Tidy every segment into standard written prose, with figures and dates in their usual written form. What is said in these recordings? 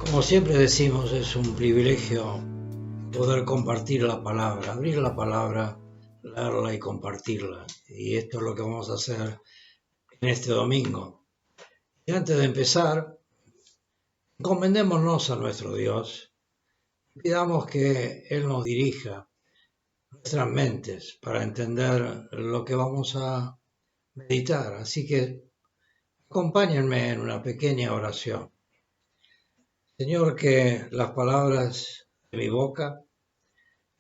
Como siempre decimos, es un privilegio poder compartir la palabra, abrir la palabra, leerla y compartirla. Y esto es lo que vamos a hacer en este domingo. Y antes de empezar, encomendémonos a nuestro Dios y pidamos que Él nos dirija nuestras mentes para entender lo que vamos a meditar. Así que acompáñenme en una pequeña oración. Señor, que las palabras de mi boca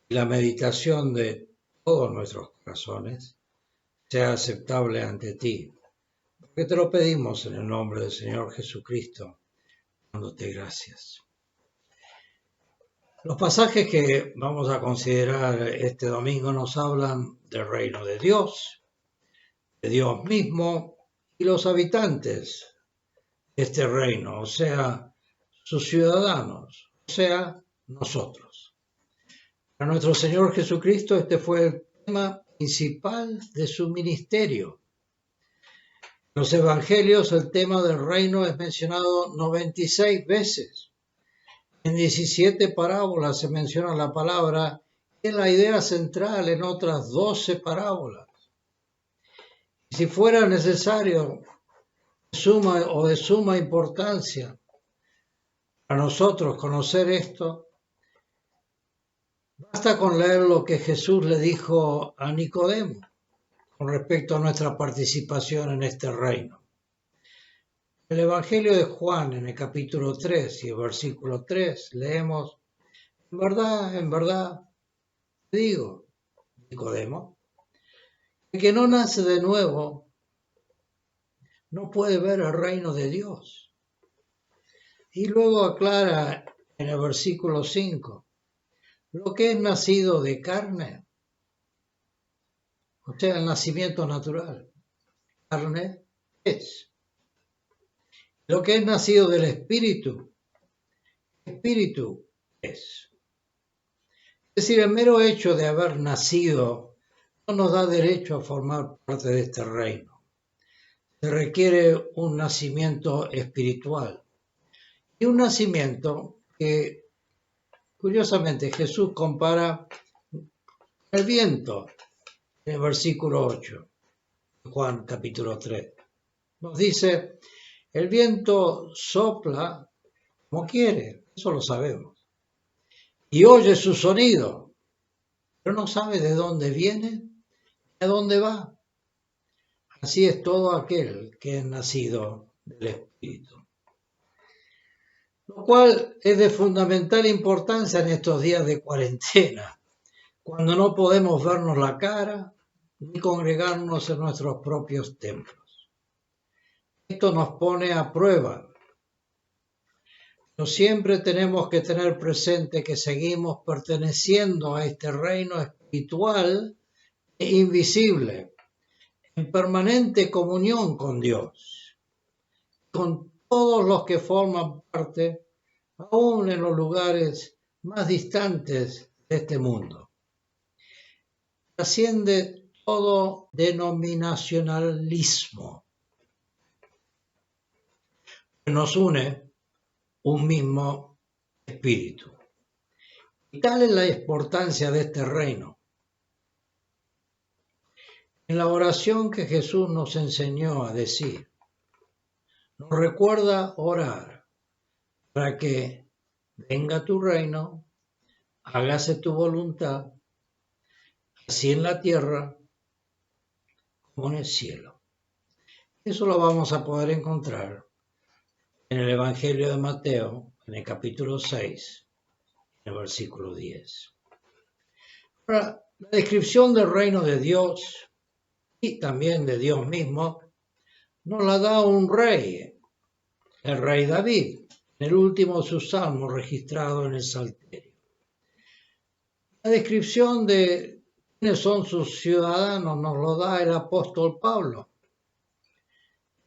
y la meditación de todos nuestros corazones sea aceptable ante ti, porque te lo pedimos en el nombre del Señor Jesucristo, dándote gracias. Los pasajes que vamos a considerar este domingo nos hablan del reino de Dios mismo y los habitantes de este reino, o sea, sus ciudadanos, o sea, nosotros. Para nuestro Señor Jesucristo este fue el tema principal de su ministerio. En los evangelios el tema del reino es mencionado 96 veces. En 17 parábolas se menciona la palabra, y es la idea central en otras 12 parábolas. Y si fuera necesario de suma importancia para nosotros conocer esto, basta con leer lo que Jesús le dijo a Nicodemo con respecto a nuestra participación en este reino. En el Evangelio de Juan, en el capítulo 3 y el versículo 3, leemos: en verdad, te digo, Nicodemo, el que no nace de nuevo no puede ver el reino de Dios. Y luego aclara en el versículo 5, lo que es nacido de carne, o sea, el nacimiento natural, carne es. Lo que es nacido del espíritu es. Es decir, el mero hecho de haber nacido no nos da derecho a formar parte de este reino. Se requiere un nacimiento espiritual. Y un nacimiento que, curiosamente, Jesús compara con el viento en el versículo 8, Juan capítulo 3. Nos dice, el viento sopla como quiere, eso lo sabemos, y oye su sonido, pero no sabe de dónde viene ni a dónde va. Así es todo aquel que es nacido del Espíritu. Lo cual es de fundamental importancia en estos días de cuarentena, cuando no podemos vernos la cara ni congregarnos en nuestros propios templos. Esto nos pone a prueba. Pero siempre tenemos que tener presente que seguimos perteneciendo a este reino espiritual e invisible, en permanente comunión con Dios, con todos los que forman parte, aún en los lugares más distantes de este mundo. Trasciende todo denominacionalismo. Nos une un mismo espíritu. Y tal es la importancia de este reino. En la oración que Jesús nos enseñó a decir, nos recuerda orar para que venga tu reino, hágase tu voluntad, así en la tierra como en el cielo. Eso lo vamos a poder encontrar en el Evangelio de Mateo, en el capítulo 6, en el versículo 10. Ahora, la descripción del reino de Dios y también de Dios mismo nos la da un rey, el rey David, en el último de sus salmos registrado en el Salterio. La descripción de quiénes son sus ciudadanos nos lo da el apóstol Pablo.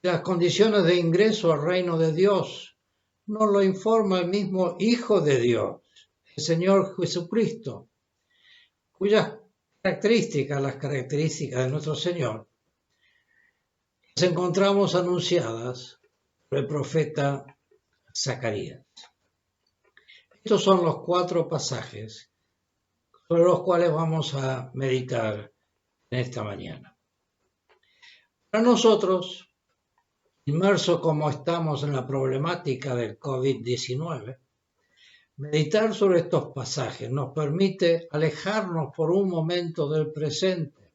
Las condiciones de ingreso al reino de Dios nos lo informa el mismo Hijo de Dios, el Señor Jesucristo, cuyas características, las características de nuestro Señor, las encontramos anunciadas por el profeta Zacarías. Estos son los 4 pasajes sobre los cuales vamos a meditar en esta mañana. Para nosotros, inmersos como estamos en la problemática del COVID-19, meditar sobre estos pasajes nos permite alejarnos por un momento del presente,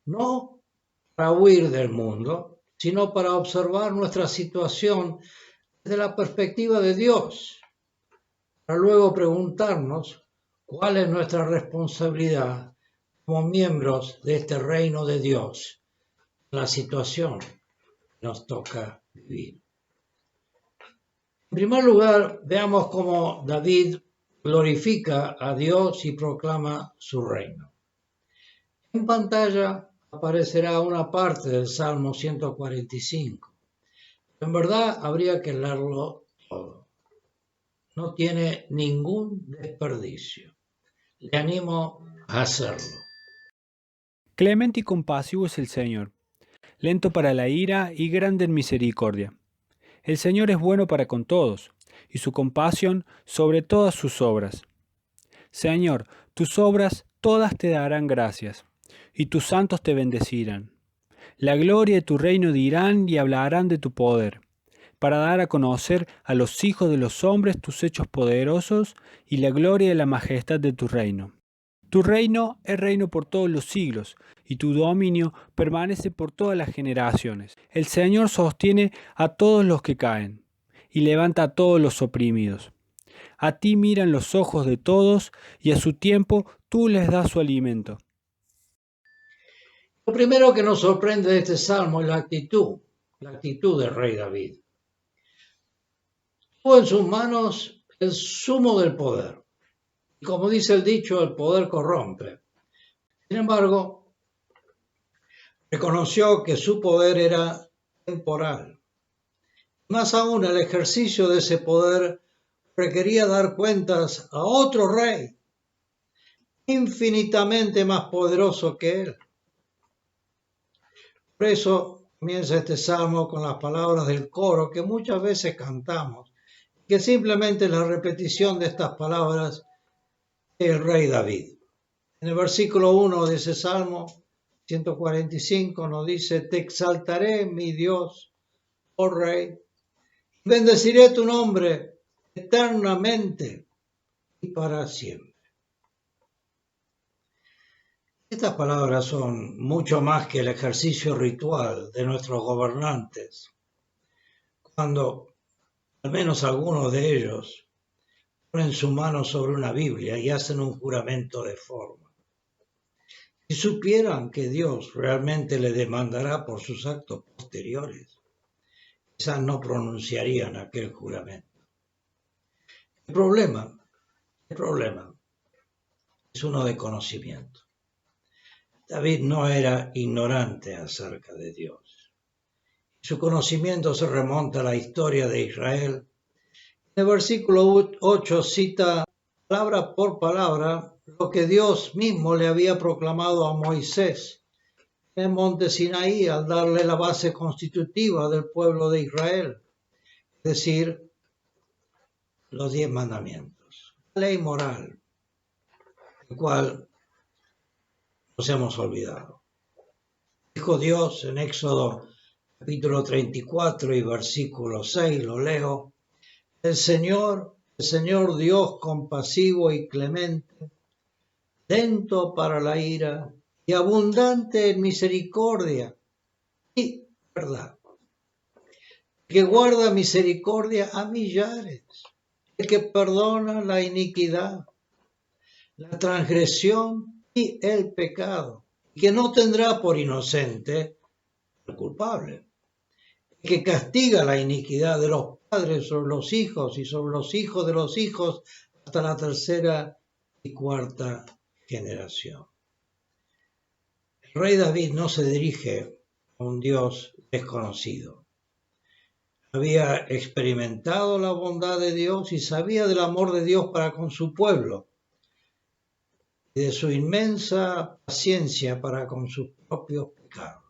no para huir del mundo, sino para observar nuestra situación desde la perspectiva de Dios, para luego preguntarnos cuál es nuestra responsabilidad como miembros de este reino de Dios, la situación que nos toca vivir. En primer lugar, veamos cómo David glorifica a Dios y proclama su reino. En pantalla aparecerá una parte del Salmo 145. En verdad, habría que leerlo todo. No tiene ningún desperdicio. Le animo a hacerlo. Clemente y compasivo es el Señor, lento para la ira y grande en misericordia. El Señor es bueno para con todos, y su compasión sobre todas sus obras. Señor, tus obras todas te darán gracias, y tus santos te bendecirán. La gloria de tu reino dirán y hablarán de tu poder, para dar a conocer a los hijos de los hombres tus hechos poderosos y la gloria de la majestad de tu reino. Tu reino es reino por todos los siglos, y tu dominio permanece por todas las generaciones. El Señor sostiene a todos los que caen, y levanta a todos los oprimidos. A ti miran los ojos de todos, y a su tiempo tú les das su alimento. Lo primero que nos sorprende de este salmo es la actitud del rey David. Tuvo en sus manos el sumo del poder. Y como dice el dicho, el poder corrompe. Sin embargo, reconoció que su poder era temporal. Más aún, el ejercicio de ese poder requería dar cuentas a otro rey, infinitamente más poderoso que él. Por eso comienza este salmo con las palabras del coro que muchas veces cantamos, que simplemente es la repetición de estas palabras del rey David. En el versículo 1 de ese salmo 145 nos dice: te exaltaré, mi Dios, oh rey, bendeciré tu nombre eternamente y para siempre. Estas palabras son mucho más que el ejercicio ritual de nuestros gobernantes, cuando al menos algunos de ellos ponen su mano sobre una Biblia y hacen un juramento de forma. Si supieran que Dios realmente le demandará por sus actos posteriores, quizás no pronunciarían aquel juramento. El problema es uno de conocimiento. David no era ignorante acerca de Dios. Su conocimiento se remonta a la historia de Israel. En el versículo 8 cita palabra por palabra lo que Dios mismo le había proclamado a Moisés en el monte Sinaí al darle la base constitutiva del pueblo de Israel, es decir, los 10 mandamientos, la ley moral, el cual nos hemos olvidado. Dijo Dios en Éxodo capítulo 34 y versículo 6, lo leo: el Señor Dios compasivo y clemente, lento para la ira y abundante en misericordia y verdad, que guarda misericordia a millares, el que perdona la iniquidad, la transgresión y el pecado, y que no tendrá por inocente al culpable, el que castiga la iniquidad de los padres sobre los hijos y sobre los hijos de los hijos hasta la tercera y cuarta generación. El rey David no se dirige a un Dios desconocido. Había experimentado la bondad de Dios y sabía del amor de Dios para con su pueblo y de su inmensa paciencia para con sus propios pecados.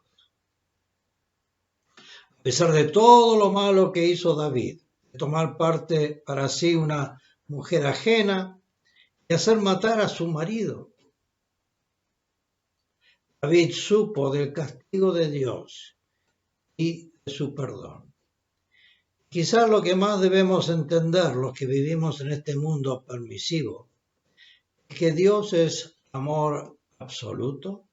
A pesar de todo lo malo que hizo David, de tomar parte para sí una mujer ajena y hacer matar a su marido. David supo del castigo de Dios y de su perdón. Quizás lo que más debemos entender los que vivimos en este mundo permisivo es que Dios es amor absoluto,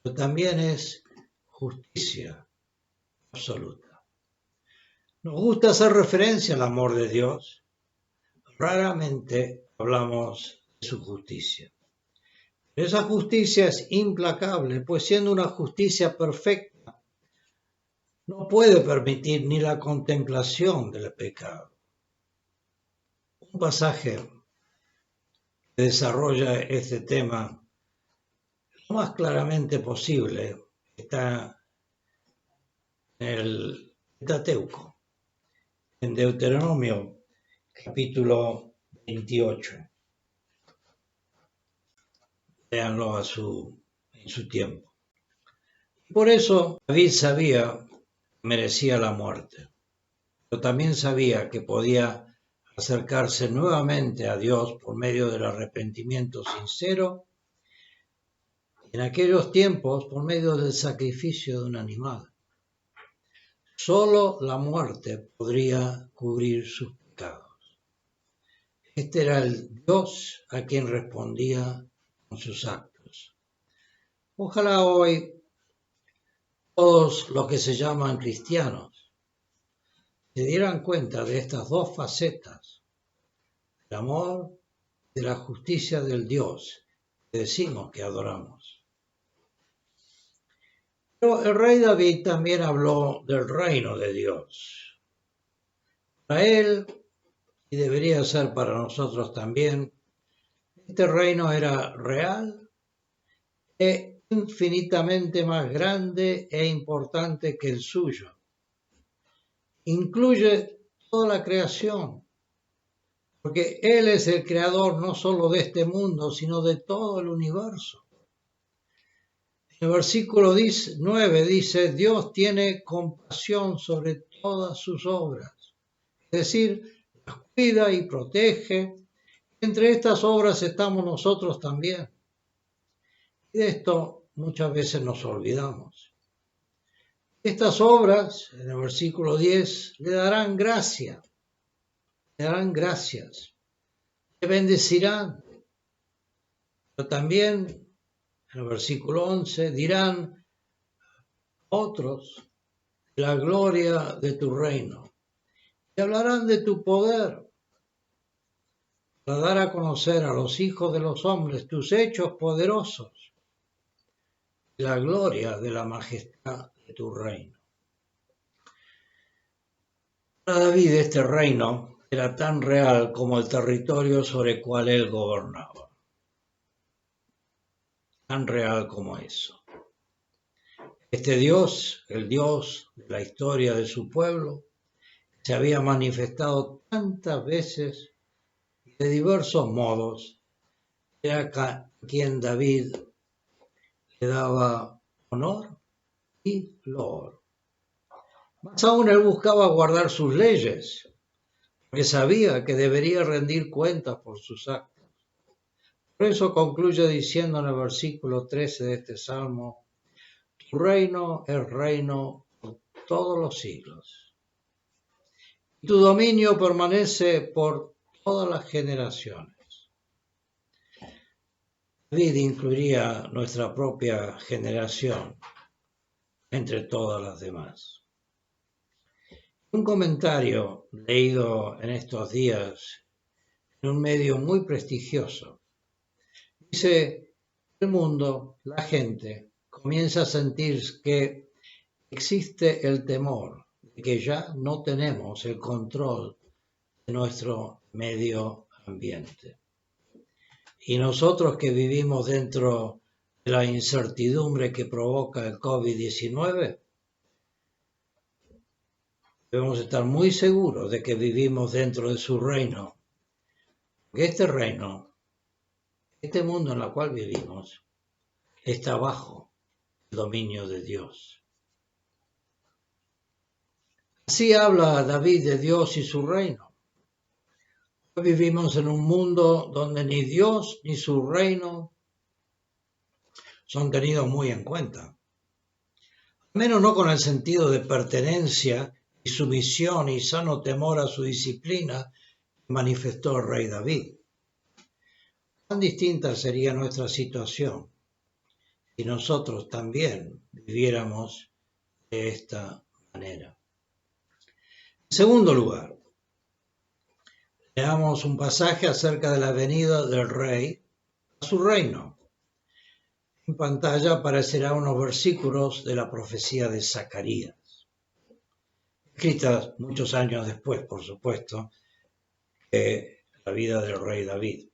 pero también es justicia absoluta. Nos gusta hacer referencia al amor de Dios, raramente hablamos de su justicia. Pero esa justicia es implacable, pues siendo una justicia perfecta, no puede permitir ni la contemplación del pecado. Un pasaje que desarrolla este tema lo más claramente posible está en el Pentateuco, en Deuteronomio capítulo 28. Léanlo en su tiempo. Por eso David sabía que merecía la muerte, pero también sabía que podía acercarse nuevamente a Dios por medio del arrepentimiento sincero, y en aquellos tiempos por medio del sacrificio de un animal. Solo la muerte podría cubrir sus pecados. Este era el Dios a quien respondía con sus actos. Ojalá hoy todos los que se llaman cristianos se dieran cuenta de estas dos facetas, del amor y de la justicia del Dios que decimos que adoramos. Pero el rey David también habló del reino de Dios. Para él, y debería ser para nosotros también, este reino era real e infinitamente más grande e importante que el suyo. Incluye toda la creación, porque Él es el creador no solo de este mundo, sino de todo el universo. En el versículo 9 dice, Dios tiene compasión sobre todas sus obras, es decir, las cuida y protege. Entre estas obras estamos nosotros también. Y de esto muchas veces nos olvidamos. Estas obras, en el versículo 10, le darán gracia, le darán gracias, le bendecirán. Pero también, en el versículo 11, dirán otros la gloria de tu reino. Y hablarán de tu poder para dar a conocer a los hijos de los hombres tus hechos poderosos y la gloria de la majestad de tu reino. Para David este reino era tan real como el territorio sobre el cual él gobernaba. Tan real como eso. Este Dios, el Dios de la historia de su pueblo, se había manifestado tantas veces y de diversos modos, era a quien David le daba honor y loor. Más aún él buscaba guardar sus leyes, porque sabía que debería rendir cuentas por sus actos. Por eso concluye diciendo en el versículo 13 de este salmo, tu reino es reino por todos los siglos. Y tu dominio permanece por todas las generaciones. David incluiría nuestra propia generación entre todas las demás. Un comentario leído en estos días en un medio muy prestigioso dice: el mundo, la gente, comienza a sentir que existe el temor de que ya no tenemos el control de nuestro medio ambiente. Y nosotros que vivimos dentro de la incertidumbre que provoca el COVID-19, debemos estar muy seguros de que vivimos dentro de su reino. Porque este reino, este mundo en el cual vivimos, está bajo el dominio de Dios. Así habla David de Dios y su reino. Hoy vivimos en un mundo donde ni Dios ni su reino son tenidos muy en cuenta. Al menos no con el sentido de pertenencia y sumisión y sano temor a su disciplina que manifestó el rey David. ¿Cuán distinta sería nuestra situación si nosotros también viviéramos de esta manera? En segundo lugar, leamos un pasaje acerca de la venida del rey a su reino. En pantalla aparecerán unos versículos de la profecía de Zacarías, escritas muchos años después, por supuesto, que la vida del rey David.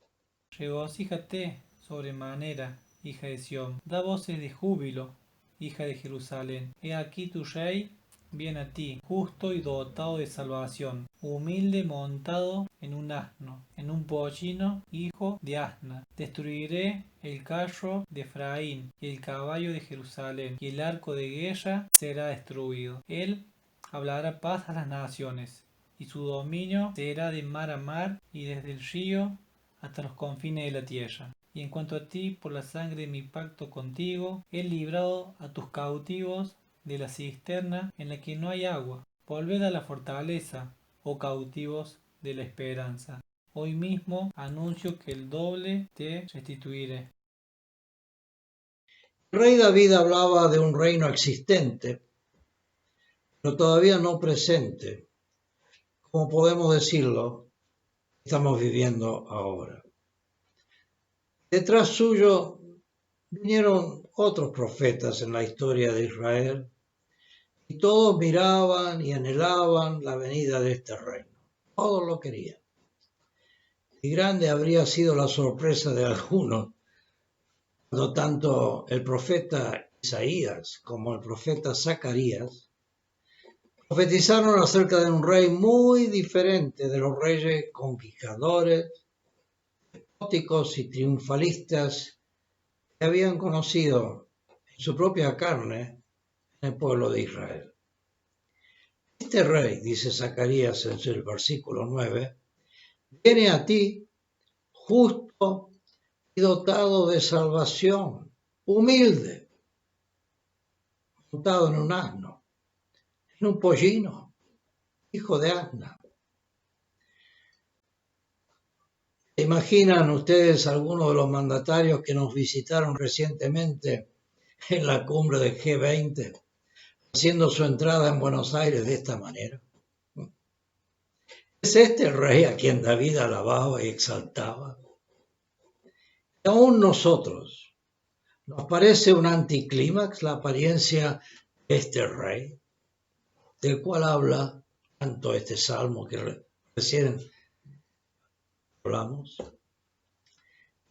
Regocíjate sobremanera, hija de Sión, da voces de júbilo, hija de Jerusalén. He aquí tu rey viene a ti, justo y dotado de salvación, humilde montado en un asno, en un pollino, hijo de asna. Destruiré el carro de Efraín y el caballo de Jerusalén, y el arco de guerra será destruido. Él hablará paz a las naciones, y su dominio será de mar a mar y desde el río hasta los confines de la tierra. Y en cuanto a ti, por la sangre de mi pacto contigo, he librado a tus cautivos de la cisterna en la que no hay agua. Volved a la fortaleza, oh cautivos de la esperanza. Hoy mismo anuncio que el doble te restituiré. El rey David hablaba de un reino existente, pero todavía no presente, como podemos decirlo, estamos viviendo ahora. Detrás suyo vinieron otros profetas en la historia de Israel y todos miraban y anhelaban la venida de este reino. Todos lo querían. Y grande habría sido la sorpresa de algunos cuando tanto el profeta Isaías como el profeta Zacarías profetizaron acerca de un rey muy diferente de los reyes conquistadores, despóticos y triunfalistas que habían conocido en su propia carne en el pueblo de Israel. Este rey, dice Zacarías en el versículo 9, viene a ti justo y dotado de salvación, humilde, montado en un asno, en un pollino, hijo de asna. ¿Se imaginan ustedes algunos de los mandatarios que nos visitaron recientemente en la cumbre del G20, haciendo su entrada en Buenos Aires de esta manera? ¿Es este el rey a quien David alababa y exaltaba? Y aún nosotros, ¿nos parece un anticlímax la apariencia de este rey, del cual habla tanto este salmo que recién hablamos?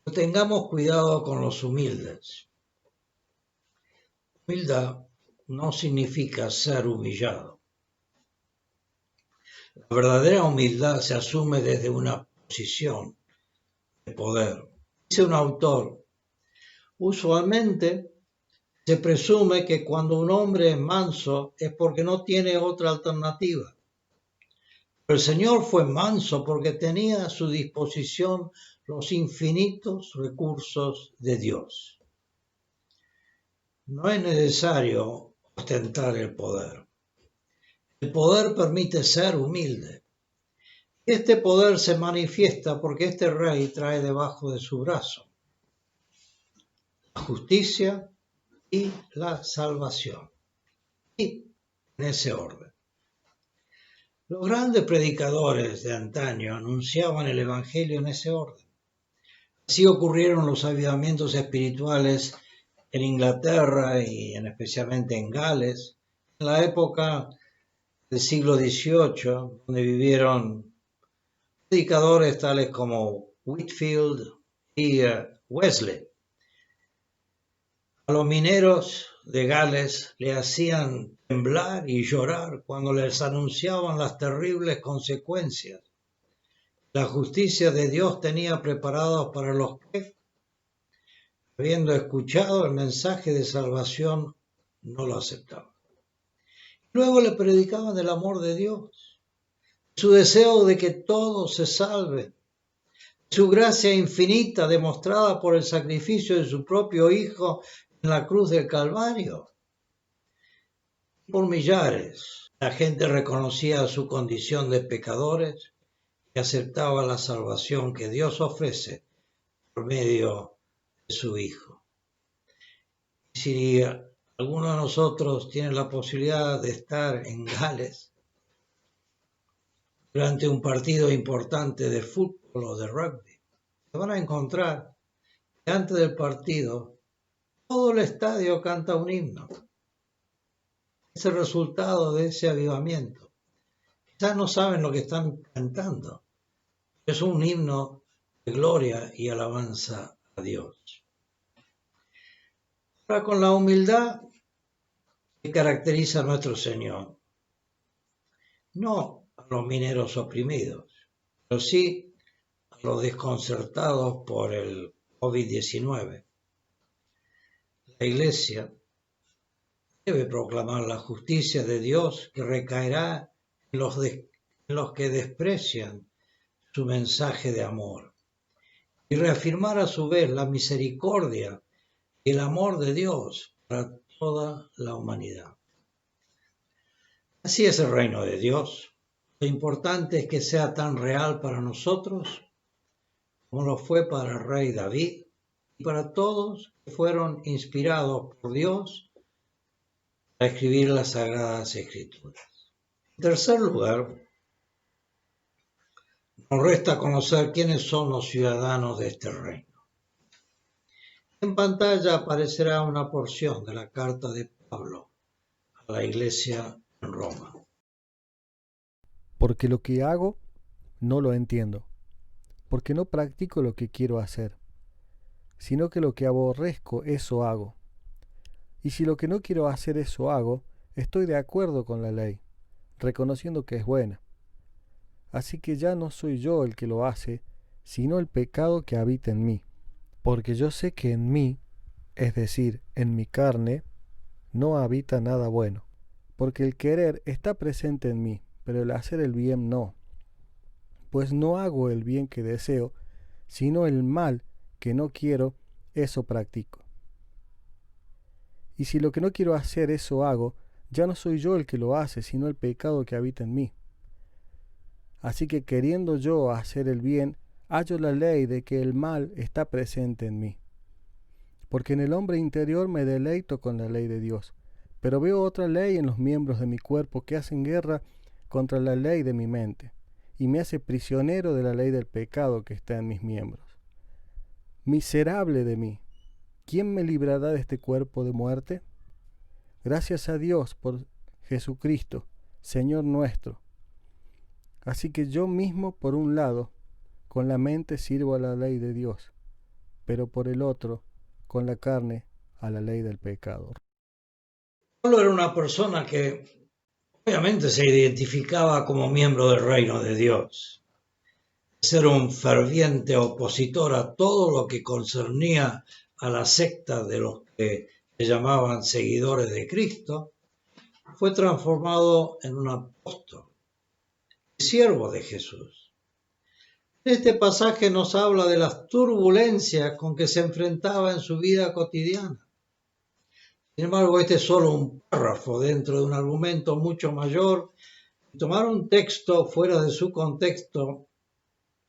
Pero tengamos cuidado con los humildes. Humildad no significa ser humillado. La verdadera humildad se asume desde una posición de poder. Dice un autor, usualmente se presume que cuando un hombre es manso es porque no tiene otra alternativa. Pero el Señor fue manso porque tenía a su disposición los infinitos recursos de Dios. No es necesario ostentar el poder. El poder permite ser humilde. Este poder se manifiesta porque este rey trae debajo de su brazo la justicia y la salvación. Y en ese orden. Los grandes predicadores de antaño anunciaban el Evangelio en ese orden. Así ocurrieron los avivamientos espirituales en Inglaterra y especialmente en Gales, en la época del siglo XVIII, donde vivieron predicadores tales como Whitefield y Wesley. A los mineros de Gales le hacían temblar y llorar cuando les anunciaban las terribles consecuencias la justicia de Dios tenía preparadas para los que, habiendo escuchado el mensaje de salvación, no lo aceptaban. Luego le predicaban el amor de Dios, su deseo de que todos se salven Su gracia infinita demostrada por el sacrificio de su propio Hijo en la cruz del Calvario. Por millares, la gente reconocía su condición de pecadores y aceptaba la salvación que Dios ofrece por medio de su Hijo. Si alguno de nosotros tiene la posibilidad de estar en Gales durante un partido importante de fútbol o de rugby, se van a encontrar que antes del partido todo el estadio canta un himno. Es el resultado de ese avivamiento. Quizás no saben lo que están cantando. Es un himno de gloria y alabanza a Dios. Ahora, con la humildad que caracteriza a nuestro Señor, no a los mineros oprimidos, pero sí a los desconcertados por el COVID-19. La Iglesia debe proclamar la justicia de Dios que recaerá en los que desprecian su mensaje de amor y reafirmar a su vez la misericordia y el amor de Dios para toda la humanidad. Así es el reino de Dios. Lo importante es que sea tan real para nosotros como lo fue para el rey David y para todos que fueron inspirados por Dios a escribir las Sagradas Escrituras. En tercer lugar, nos resta conocer quiénes son los ciudadanos de este reino. En pantalla aparecerá una porción de la carta de Pablo a la iglesia en Roma. Porque lo que hago no lo entiendo, porque no practico lo que quiero hacer, sino que lo que aborrezco, eso hago. Y si lo que no quiero hacer, eso hago, estoy de acuerdo con la ley, reconociendo que es buena. Así que ya no soy yo el que lo hace, sino el pecado que habita en mí. Porque yo sé que en mí, es decir, en mi carne, no habita nada bueno. Porque el querer está presente en mí, pero el hacer el bien no. Pues no hago el bien que deseo, sino el mal que no quiero, eso practico. Y si lo que no quiero hacer, eso hago, ya no soy yo el que lo hace, sino el pecado que habita en mí. Así que queriendo yo hacer el bien, hallo la ley de que el mal está presente en mí. Porque en el hombre interior me deleito con la ley de Dios, pero veo otra ley en los miembros de mi cuerpo que hacen guerra contra la ley de mi mente, y me hace prisionero de la ley del pecado que está en mis miembros. Miserable de mí, ¿quién me librará de este cuerpo de muerte? Gracias a Dios por Jesucristo, Señor nuestro. Así que yo mismo, por un lado, con la mente sirvo a la ley de Dios, pero por el otro, con la carne, a la ley del pecado. Pablo era una persona que obviamente se identificaba como miembro del reino de Dios. Ser un ferviente opositor a todo lo que concernía a la secta de los que se llamaban seguidores de Cristo, fue transformado en un apóstol, siervo de Jesús. Este pasaje nos habla de las turbulencias con que se enfrentaba en su vida cotidiana. Sin embargo, este es solo un párrafo dentro de un argumento mucho mayor. Tomar un texto fuera de su contexto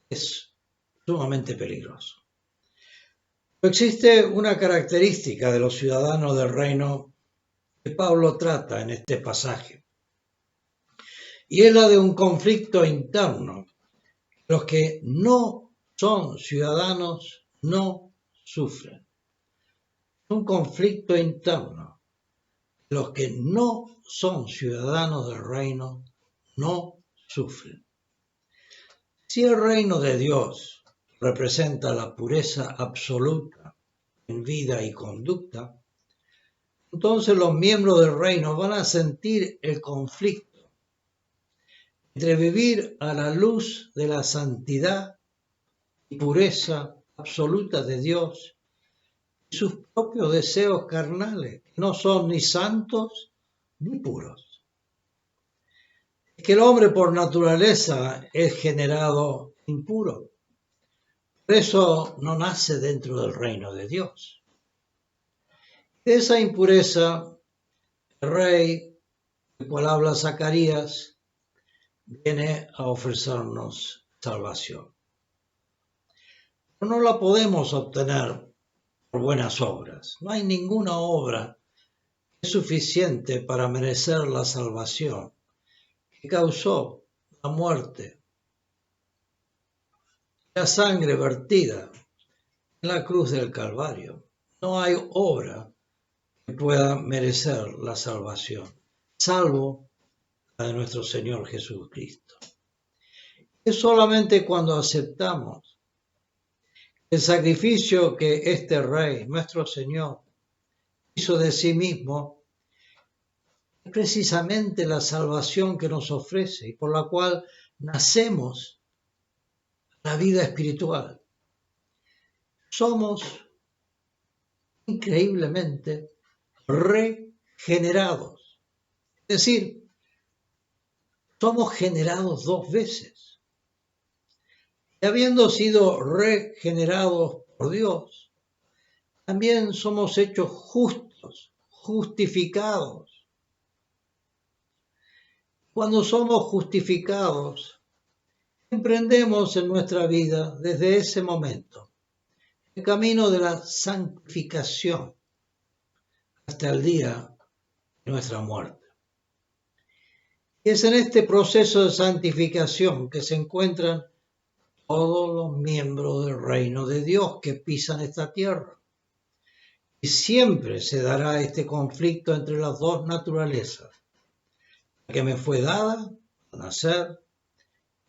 es sumamente peligroso. Pero existe una característica de los ciudadanos del reino que Pablo trata en este pasaje, y es la de un conflicto interno. Los que no son ciudadanos no sufren. Un conflicto interno. Los que no son ciudadanos del reino no sufren. Si el reino de Dios representa la pureza absoluta en vida y conducta, entonces los miembros del reino van a sentir el conflicto entre vivir a la luz de la santidad y pureza absoluta de Dios y sus propios deseos carnales, que no son ni santos ni puros. Es que el hombre por naturaleza es generado impuro. Por eso no nace dentro del reino de Dios. De esa impureza, el rey, del cual habla Zacarías, viene a ofrecernos salvación. Pero no la podemos obtener por buenas obras. No hay ninguna obra que es suficiente para merecer la salvación que causó la muerte, la sangre vertida en la cruz del Calvario. No hay obra que pueda merecer la salvación, salvo la de nuestro Señor Jesucristo. Es solamente cuando aceptamos el sacrificio que este Rey, nuestro Señor, hizo de sí mismo, es precisamente la salvación que nos ofrece y por la cual nacemos la vida espiritual. Somos increíblemente regenerados. Es decir, somos generados 2 veces. Y habiendo sido regenerados por Dios, también somos hechos justos, justificados. Cuando somos justificados, emprendemos en nuestra vida desde ese momento el camino de la santificación hasta el día de nuestra muerte. Y es en este proceso de santificación que se encuentran todos los miembros del reino de Dios que pisan esta tierra. Y siempre se dará este conflicto entre las dos naturalezas, la que me fue dada al nacer,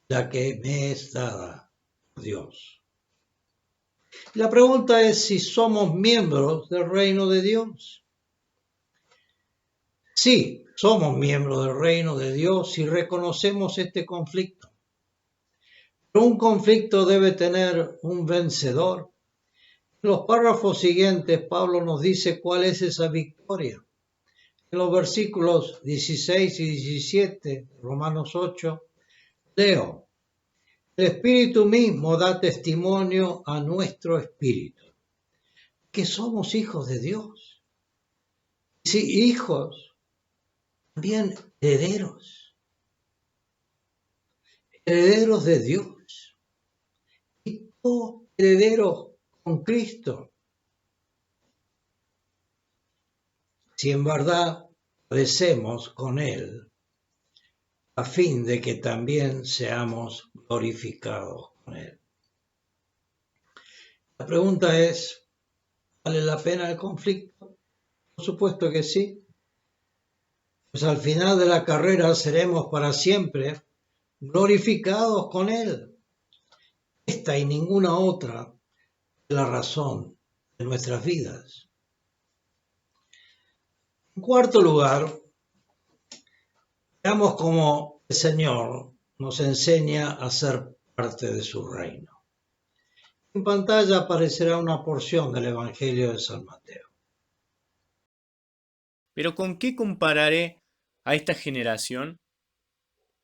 la que me es dada por Dios. La pregunta es si somos miembros del reino de Dios. Sí, somos miembros del reino de Dios y reconocemos este conflicto. Pero un conflicto debe tener un vencedor. En los párrafos siguientes, Pablo nos dice cuál es esa victoria. En los versículos 16 y 17, Romanos 8, leo: el Espíritu mismo da testimonio a nuestro espíritu que somos hijos de Dios. Sí, hijos, también herederos de Dios y coherederos con Cristo. Si en verdad padecemos con Él, a fin de que también seamos glorificados con Él. La pregunta es, ¿vale la pena el conflicto? Por supuesto que sí. Pues al final de la carrera seremos para siempre glorificados con Él. Esta y ninguna otra es la razón de nuestras vidas. En cuarto lugar, veamos cómo el Señor nos enseña a ser parte de su reino. En pantalla aparecerá una porción del Evangelio de San Mateo. Pero ¿con qué compararé a esta generación?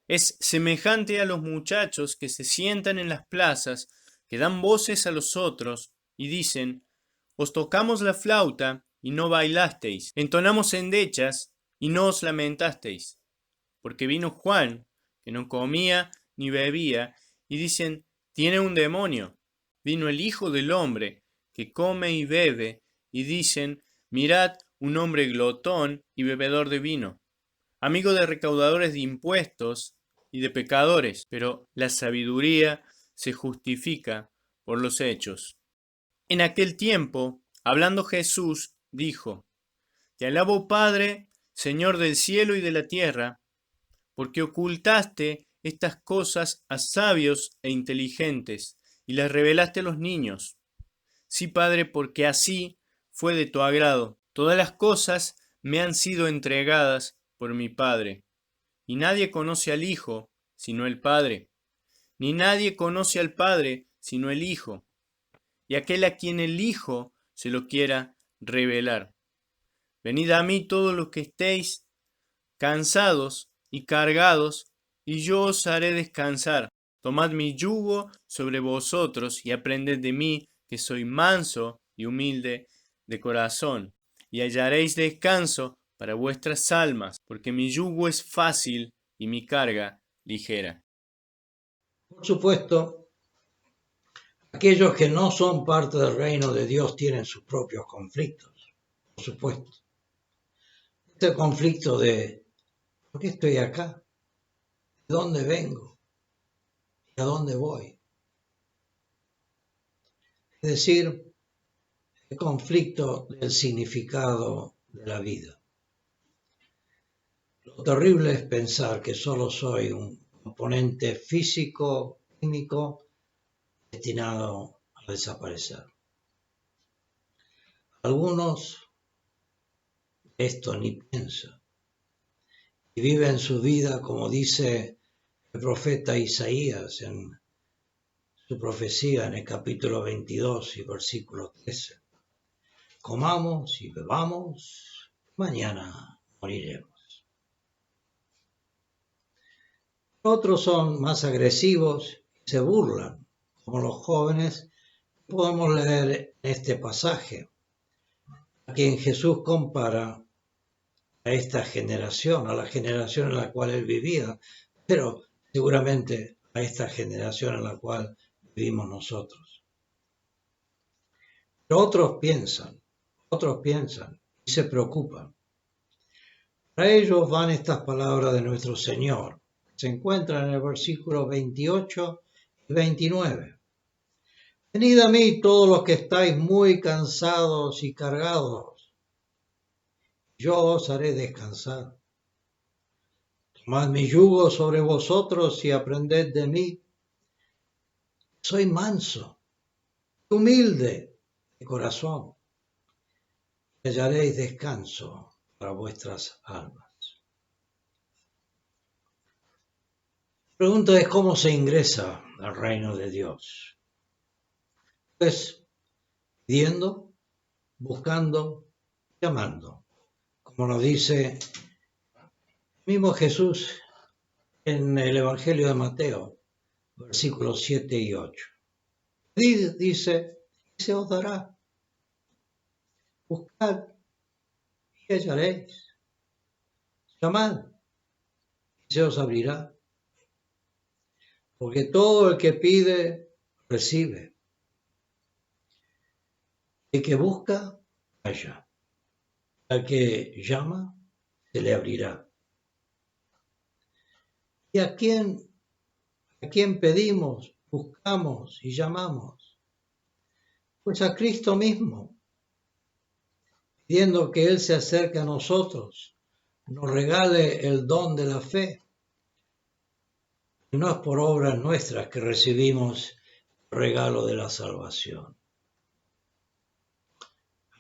Es semejante a los muchachos que se sientan en las plazas, que dan voces a los otros y dicen: os tocamos la flauta y no bailasteis, entonamos endechas y no os lamentasteis. Porque vino Juan, que no comía ni bebía, y dicen: tiene un demonio. Vino el Hijo del Hombre, que come y bebe, y dicen: mirad, un hombre glotón y bebedor de vino, amigo de recaudadores de impuestos y de pecadores. Pero la sabiduría se justifica por los hechos. En aquel tiempo, hablando Jesús, dijo: te alabo, Padre, Señor del cielo y de la tierra, porque ocultaste estas cosas a sabios e inteligentes y las revelaste a los niños. Sí, Padre, porque así fue de tu agrado. Todas las cosas me han sido entregadas por mi Padre, y nadie conoce al Hijo sino el Padre, ni nadie conoce al Padre sino el Hijo, y aquel a quien el Hijo se lo quiera revelar. Venid a mí todos los que estéis cansados y cargados, y yo os haré descansar. Tomad mi yugo sobre vosotros y aprended de mí, que soy manso y humilde de corazón, y hallaréis descanso para vuestras almas, porque mi yugo es fácil y mi carga ligera. Por supuesto, aquellos que no son parte del reino de Dios tienen sus propios conflictos, por supuesto. Este conflicto de ¿por qué estoy acá? ¿De dónde vengo? ¿Y a dónde voy? Es decir, el conflicto del significado de la vida. Lo terrible es pensar que solo soy un componente físico, químico, destinado a desaparecer. Algunos esto ni piensan y viven su vida como dice el profeta Isaías en su profecía en el capítulo 22 y versículo 13. Comamos y bebamos, mañana moriremos. Otros son más agresivos y se burlan, como los jóvenes que podemos leer en este pasaje, a quien Jesús compara a esta generación, a la generación en la cual él vivía, pero seguramente a esta generación en la cual vivimos nosotros. Pero otros piensan y se preocupan. Para ellos van estas palabras de nuestro Señor. Se encuentran en el versículo 28 y 29. Venid a mí todos los que estáis muy cansados y cargados, yo os haré descansar. Tomad mi yugo sobre vosotros y aprended de mí. Soy manso, humilde de corazón, y hallaréis descanso para vuestras almas. La pregunta es cómo se ingresa al reino de Dios. Pues pidiendo, buscando, llamando, como nos dice el mismo Jesús en el Evangelio de Mateo, versículos 7 y 8. Pedid, dice, y se os dará. Buscad y hallaréis. Llamad y se os abrirá. Porque todo el que pide, recibe. El que busca, halla. Al que llama, se le abrirá. ¿Y a quién pedimos, buscamos y llamamos? Pues a Cristo mismo, pidiendo que Él se acerque a nosotros, nos regale el don de la fe. Y no es por obras nuestras que recibimos el regalo de la salvación.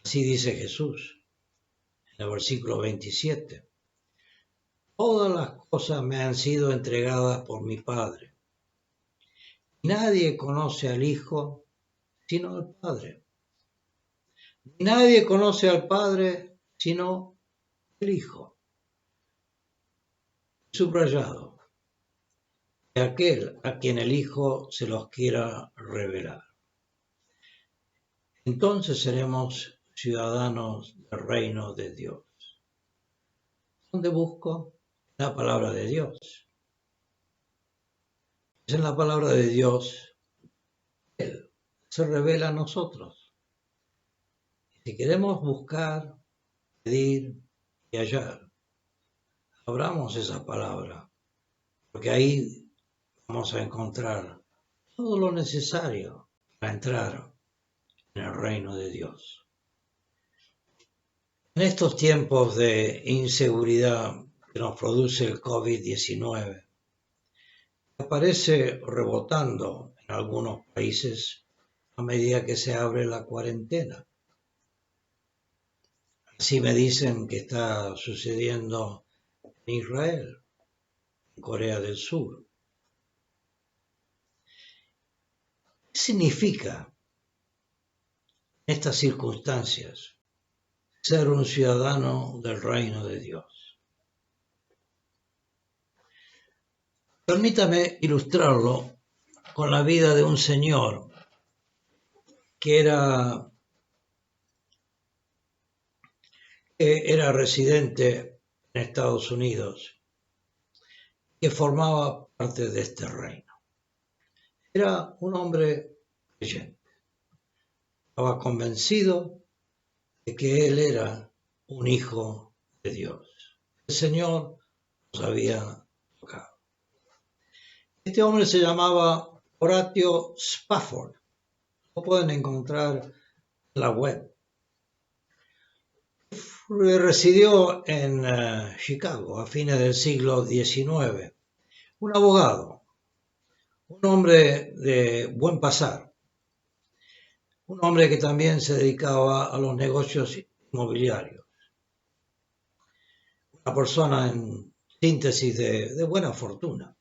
Así dice Jesús en el versículo 27. Todas las cosas me han sido entregadas por mi Padre. Nadie conoce al Hijo sino al Padre. Nadie conoce al Padre sino el Hijo. Subrayado. De aquel a quien el Hijo se los quiera revelar. Entonces seremos ciudadanos del reino de Dios. ¿Dónde busco? La palabra de Dios. Es en la palabra de Dios Él se revela a nosotros. Si queremos buscar, pedir y hallar, abramos esa palabra, porque ahí vamos a encontrar todo lo necesario para entrar en el reino de Dios. En estos tiempos de inseguridad que nos produce el COVID-19, aparece rebotando en algunos países a medida que se abre la cuarentena. Así me dicen que está sucediendo en Israel, en Corea del Sur. ¿Qué significa en estas circunstancias ser un ciudadano del reino de Dios? Permítame ilustrarlo con la vida de un señor que era residente en Estados Unidos, que formaba parte de este reino. Era un hombre creyente. Estaba convencido de que él era un hijo de Dios. El Señor los había tocado. Este hombre se llamaba Horatio Spafford. Lo pueden encontrar en la web. Residió en Chicago a fines del siglo XIX. Un abogado, un hombre de buen pasar, un hombre que también se dedicaba a los negocios inmobiliarios. Una persona en síntesis de buena fortuna.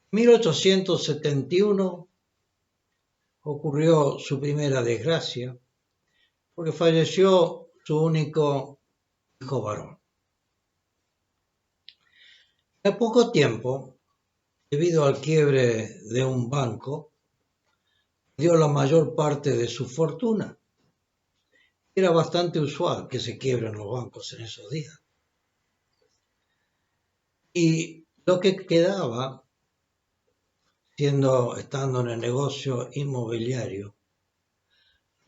En 1871 ocurrió su primera desgracia porque falleció su único hijo varón. En poco tiempo, debido al quiebre de un banco, dio la mayor parte de su fortuna. Era bastante usual que se quiebren los bancos en esos días. Y lo que quedaba, estando en el negocio inmobiliario,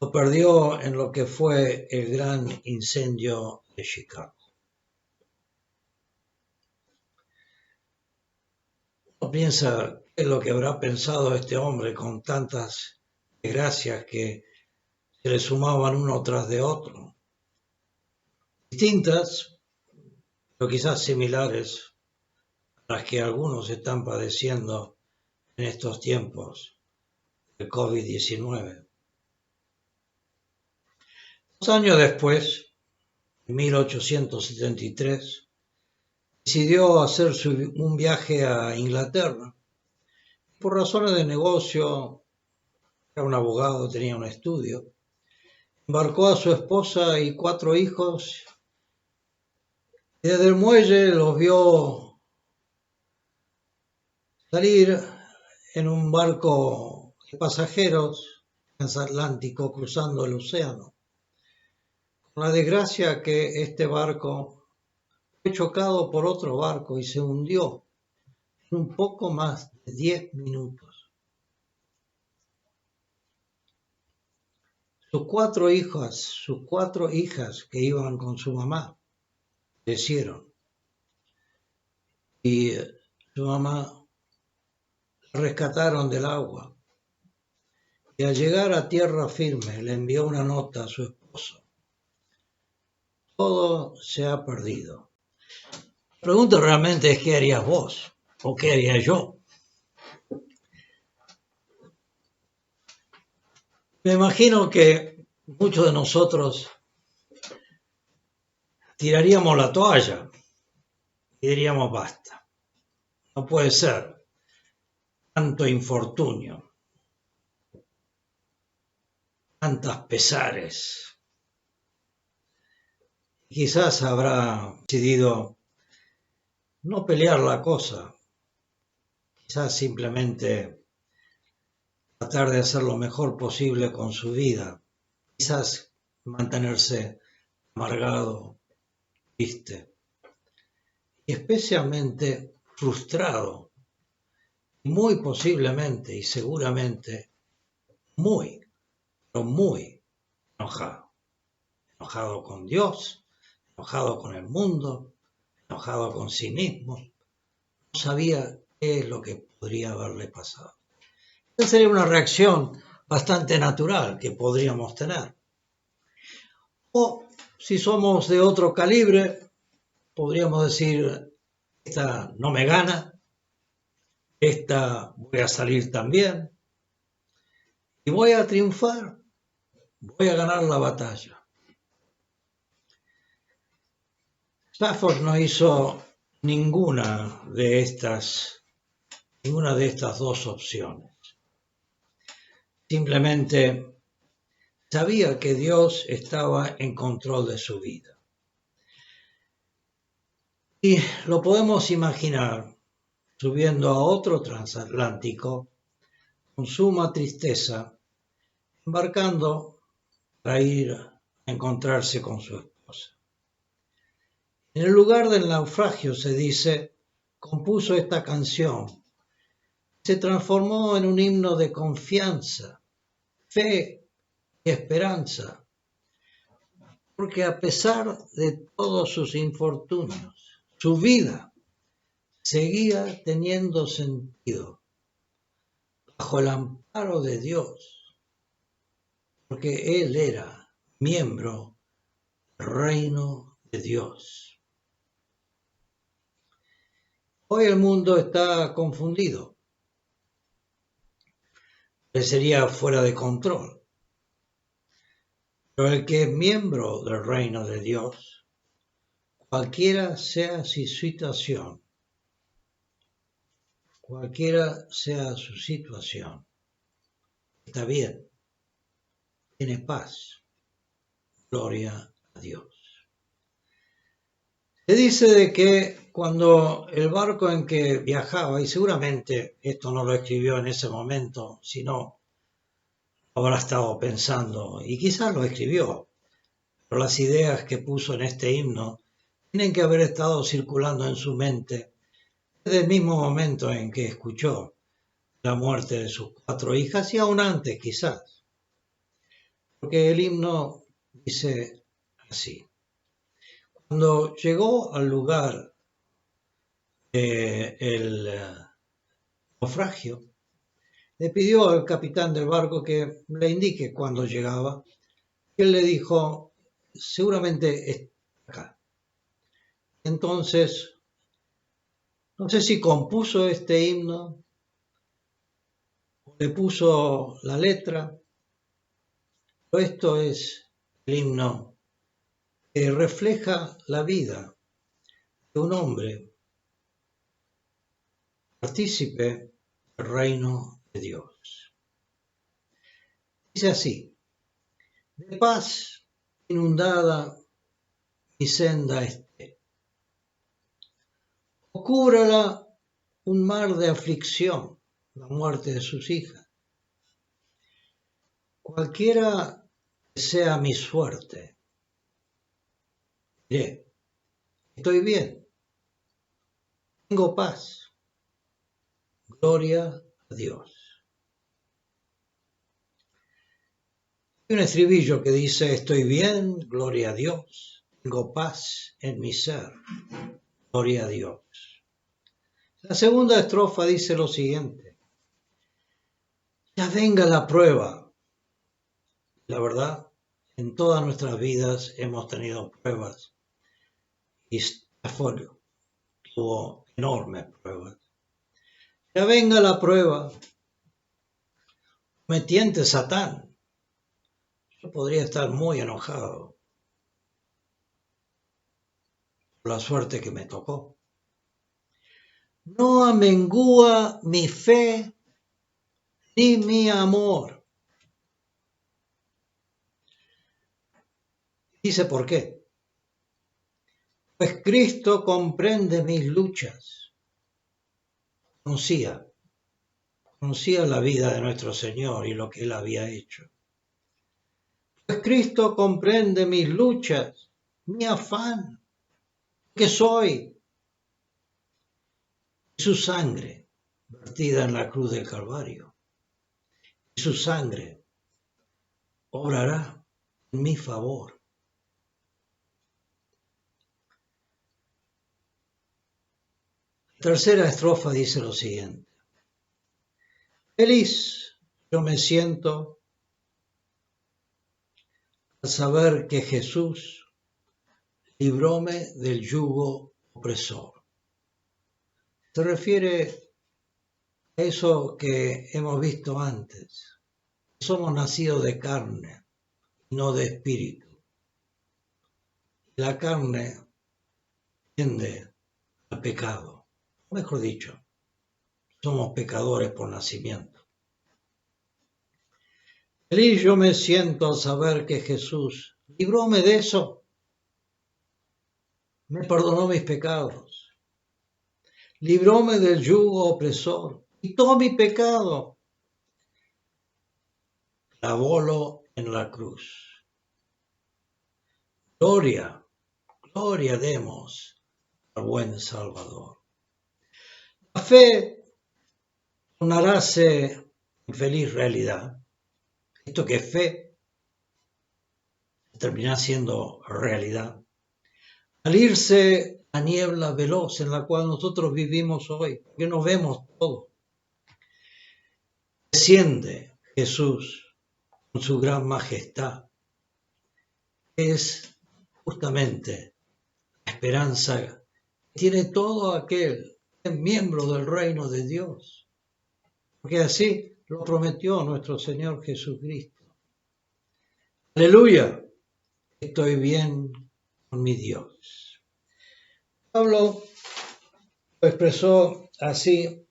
lo perdió en lo que fue el gran incendio de Chicago. Uno piensa qué es lo que habrá pensado este hombre con tantas desgracias que se le sumaban uno tras de otro. Distintas, pero quizás similares a las que algunos están padeciendo en estos tiempos del COVID-19. 2 años después, en 1873, decidió hacer un viaje a Inglaterra. Por razones de negocio, era un abogado, tenía un estudio. Embarcó a su esposa y 4 hijos. Y desde el muelle los vio salir en un barco de pasajeros transatlántico cruzando el océano. Con la desgracia que este barco fue chocado por otro barco y se hundió en un poco más de 10 minutos. Sus 4 hijas que iban con su mamá perecieron. Y su mamá la rescataron del agua. Y al llegar a tierra firme le envió una nota a su esposo. Todo se ha perdido. La pregunta realmente es: ¿qué harías vos? ¿O qué haría yo? Me imagino que muchos de nosotros tiraríamos la toalla y diríamos: basta. No puede ser tanto infortunio, tantas pesares. Quizás habrá decidido no pelear la cosa, quizás simplemente tratar de hacer lo mejor posible con su vida, quizás mantenerse amargado, triste y especialmente frustrado, muy posiblemente y seguramente muy, pero muy enojado con Dios, enojado con el mundo, enojado con sí mismo. No sabía qué es lo que podría haberle pasado. Esa sería una reacción bastante natural que podríamos tener. O si somos de otro calibre, podríamos decir: esta no me gana, esta voy a salir también y voy a triunfar, voy a ganar la batalla. Spafford no hizo ninguna de estas 2 opciones. Simplemente sabía que Dios estaba en control de su vida. Y lo podemos imaginar. subiendo a otro transatlántico con suma tristeza, embarcando para ir a encontrarse con su esposa. En el lugar del naufragio, se dice, compuso esta canción. Se transformó en un himno de confianza, fe y esperanza, porque a pesar de todos sus infortunios, su vida seguía teniendo sentido bajo el amparo de Dios, porque él era miembro del reino de Dios. Hoy el mundo está confundido, parecería fuera de control, pero el que es miembro del reino de Dios, cualquiera sea su situación, está bien, tiene paz, gloria a Dios. Se dice de que cuando el barco en que viajaba, y seguramente esto no lo escribió en ese momento, sino habrá estado pensando, y quizás lo escribió, pero las ideas que puso en este himno tienen que haber estado circulando en su mente desde el mismo momento en que escuchó la muerte de sus 4 hijas y aún antes quizás. Porque el himno dice así. Cuando llegó al lugar del naufragio, le pidió al capitán del barco que le indique cuándo llegaba. Él le dijo, seguramente está acá. Entonces, no sé si compuso este himno, o le puso la letra, pero esto es el himno que refleja la vida de un hombre partícipe del reino de Dios. Dice así, de paz inundada mi senda esté, o cúbrala un mar de aflicción, la muerte de sus hijas. Cualquiera que sea mi suerte, diré, estoy bien, tengo paz, gloria a Dios. Hay un estribillo que dice, estoy bien, gloria a Dios, tengo paz en mi ser, gloria a Dios. La segunda estrofa dice lo siguiente, ya venga la prueba. La verdad, en todas nuestras vidas hemos tenido pruebas y Stafford tuvo enormes pruebas. Ya venga la prueba, me tiente Satán. Yo podría estar muy enojado por la suerte que me tocó. No amengúa mi fe ni mi amor. Dice por qué. Pues Cristo comprende mis luchas. Conocía la vida de nuestro Señor y lo que Él había hecho. Pues Cristo comprende mis luchas, mi afán, que soy, y su sangre vertida en la cruz del Calvario. Y su sangre obrará en mi favor. La tercera estrofa dice lo siguiente. Feliz yo me siento al saber que Jesús libróme del yugo opresor. Se refiere a eso que hemos visto antes. Somos nacidos de carne, no de espíritu. La carne tiende al pecado. Mejor dicho, somos pecadores por nacimiento. Feliz yo me siento al saber que Jesús libróme de eso. Me perdonó mis pecados. libróme del yugo opresor, quitó mi pecado, clavólo en la cruz. Gloria, gloria demos al buen Salvador. La fe tornaráse en feliz realidad. Esto que es fe termina siendo realidad. Al irse la niebla veloz en la cual nosotros vivimos hoy, porque no vemos todo, desciende Jesús con su gran majestad. Es justamente la esperanza que tiene todo aquel que es miembro del reino de Dios, porque así lo prometió nuestro Señor Jesucristo. Aleluya, estoy bien con mi Dios. Pablo lo expresó así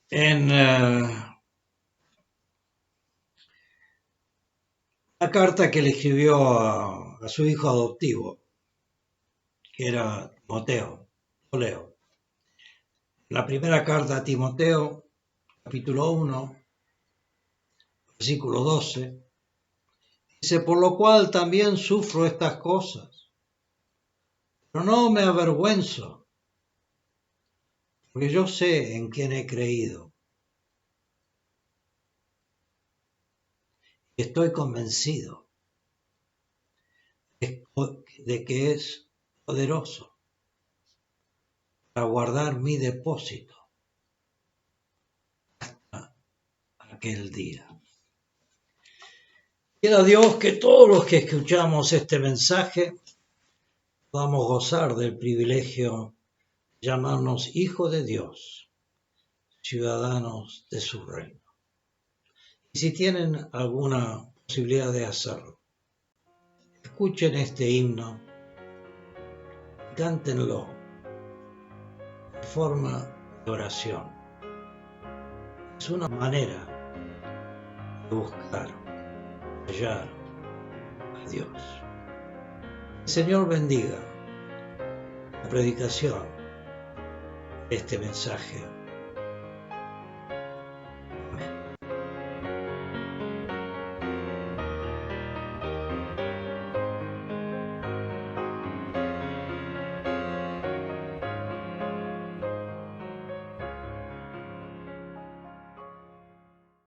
en la carta que le escribió a su hijo adoptivo, que era Timoteo. Lo leo. La primera carta a Timoteo, capítulo 1, versículo 12, dice: por lo cual también sufro estas cosas, pero no me avergüenzo, porque yo sé en quién he creído. Y estoy convencido de que es poderoso para guardar mi depósito hasta aquel día. Quiera Dios que todos los que escuchamos este mensaje podamos gozar del privilegio de llamarnos hijos de Dios, ciudadanos de su reino. Y si tienen alguna posibilidad de hacerlo, escuchen este himno, cántenlo de forma de oración. Es una manera de buscar, hallar a Dios. El Señor bendiga la predicación de este mensaje